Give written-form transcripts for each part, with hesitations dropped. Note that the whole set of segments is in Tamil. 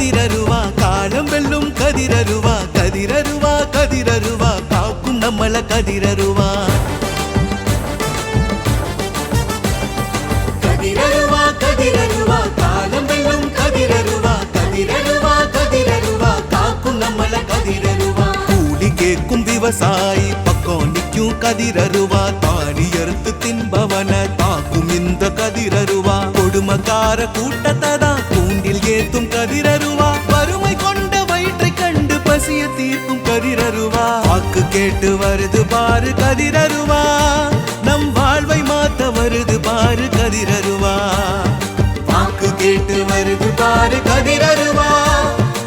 கதிரருவா காலம் வெல்லும் கதிரருவா கதிரருவா கதிரருவா காக்கும் நம்மள கதிரருவா கதிரருவா கதிரருவா காலம் வெல்லும் கதிரருவா கதிரருவா கதிரருவா காக்கும் நம்மள கதிரருவா கூலி கேட்கும் விவசாயி பக்கம் நிற்கும் கதிரருவா தாடி அறுத்து தின்பவன தாக்கும் இந்த கதிரருவா கொடுமக்கார கூட்டத்தை தான் கூண்டில் ஏத்தும் கதிரருவா வறுமை கொண்ட வயிற்றை கண்டு பசிய தீர்க்கும் கதிரருவா வாக்கு கேட்டு வருது பாரு கதிரருவா நம் வாழ்வை மாத்த வருது பாரு கதிரருவா வாக்கு கேட்டு வருது பாரு கதிரருவா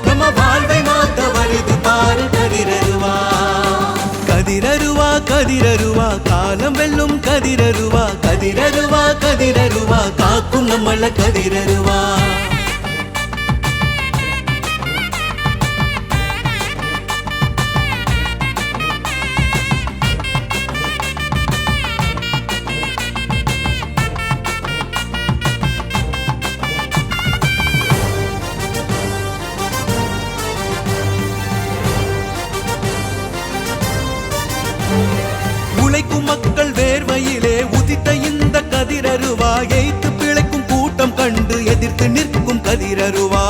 நம்ம வாழ்வை மாத்த வருது பாரு கதிரருவா கதிரருவா கதிரருவா காலம் வெல்லும் கதிரருவா கதிரருவா கதிரருவா காக்கும் நம்மள கதிரருவா உழைக்கும் மக்கள் வேர்வையிலே உதித்த இந்த கதிரருவா எய்த்து பிழைக்கும் கூட்டம் கண்டு எதிர்த்து நிற்கும் கதிரருவா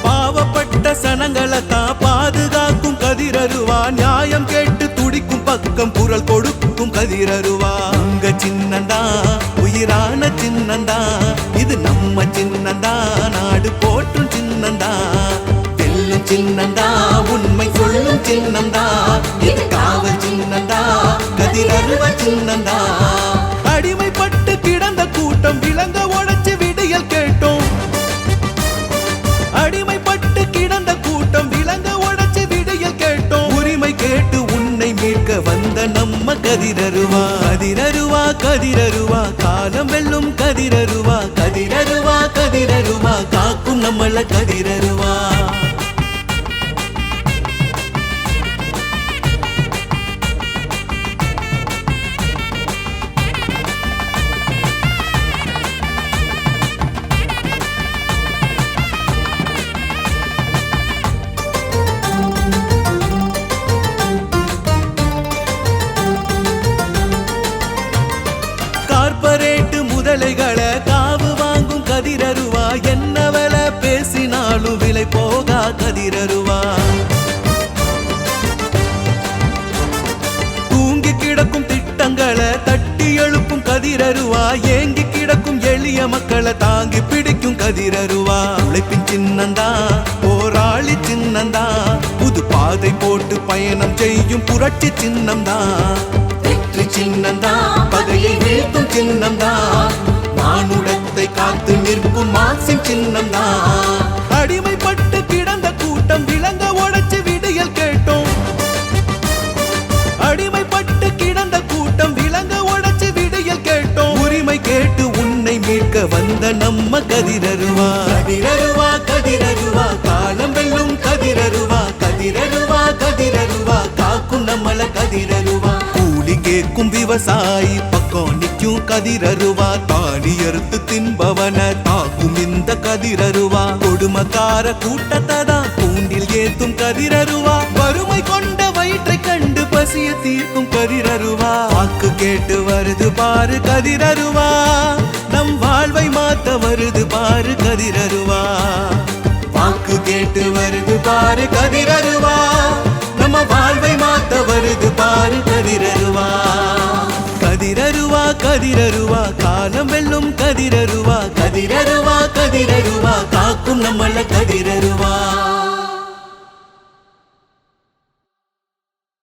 பாவப்பட்ட சனங்களை தான் பாதுகாக்கும் கதிரருவா நியாயம் கேட்டு துடிக்கும் பக்கம் குரல் கொடுக்கும் கதிரருவா உங்க சின்னந்தா உயிரான சின்னந்தா இது நம்ம சின்னந்தா நாடு போற்றும் சின்னந்தா வெல்லும் சின்னந்தா உண்மை சொல்லும் சின்னந்தா இது காவல் சின்னந்தா கதிரருவ சின்னந்தா அடிமைப்பட்டு கிடந்த கூட்டம் விலங்க உடைச்சு விடியல் கேட்டோம் அடிமைப்பட்டு கிடந்த கூட்டம் விலங்க உடைச்சு விடியல் கேட்டோம் உரிமை கேட்டு உன்னை மீட்க வந்த நம்ம கதிரருவா கதிரருவா கதிரருவா காலம் வெல்லும் கதிரருவா கதிரருவா கதிரருவா காக்கும் நம்மள கதிரருவா கார்பரேட்டு முதலைகளை காவு வாங்கும் கதிரருவா என்ன விலை பேசினாலும் விலை போகா கதிரருவா தூங்கி கிடக்கும் திட்டங்களை தட்டி எழுப்பும் கதிரருவா ஏங்கி கிடக்கும் எளிய மக்களை தாங்கி பிடிக்கும் கதிரருவா உழைப்பின் சின்னந்தா போராளி சின்னந்தா புது பாதை போட்டு பயணம் செய்யும் புரட்சி சின்னந்தா வெற்றி சின்னந்தா பகையை வீழ்த்தும் சின்னந்தா மானுடத்தை காத்து நிற்கும் மாசின் சின்னந்தா அடிமைப்பட்டு கிடந்த கூட்டம் விலங்க உடைச்சு விடியல் கேட்டோம் அடிமைப்பட்டு கிடந்த கூட்டம் விலங்க உடைச்சு விடியல் கேட்டோம் உரிமை கேட்டு உன்னை மீட்க வந்த நம்ம கதிரருவா கதிரருவா கதிரருவா காலம் வெல்லும் கதிரருவா கதிரருவா கதிரருவா காக்கும் நம்மள கதிரருவா கூலி கேட்கும் விவசாயி பக்கம் நிற்கும் கதிரருவா தாடி அறுத்து தின்பவன தாக்கும் இந்த கதிரருவா கொடுமக்கார கூட்டத்தை தான் கூண்டில் ஏத்தும் கதிரருவா வறுமை கொண்ட வயிற்றை கண்டு பசிய தீர்க்கும் கதிரருவா வாக்கு கேட்டு வருது பாரு கதிரருவா நம் வாழ்வை மாத்த வருது பாரு கதிரருவா வாக்கு கேட்டு வருது பாரு கதிரருவா நம்ம வாழ்வை மாத்த வருது பாரு கதிரருவா கதிரருவா கதிரருவா காலம் வெல்லும் கதிரருவா கதிரருவா கதிரருவா காக்கும் நம்மள கதிரருவா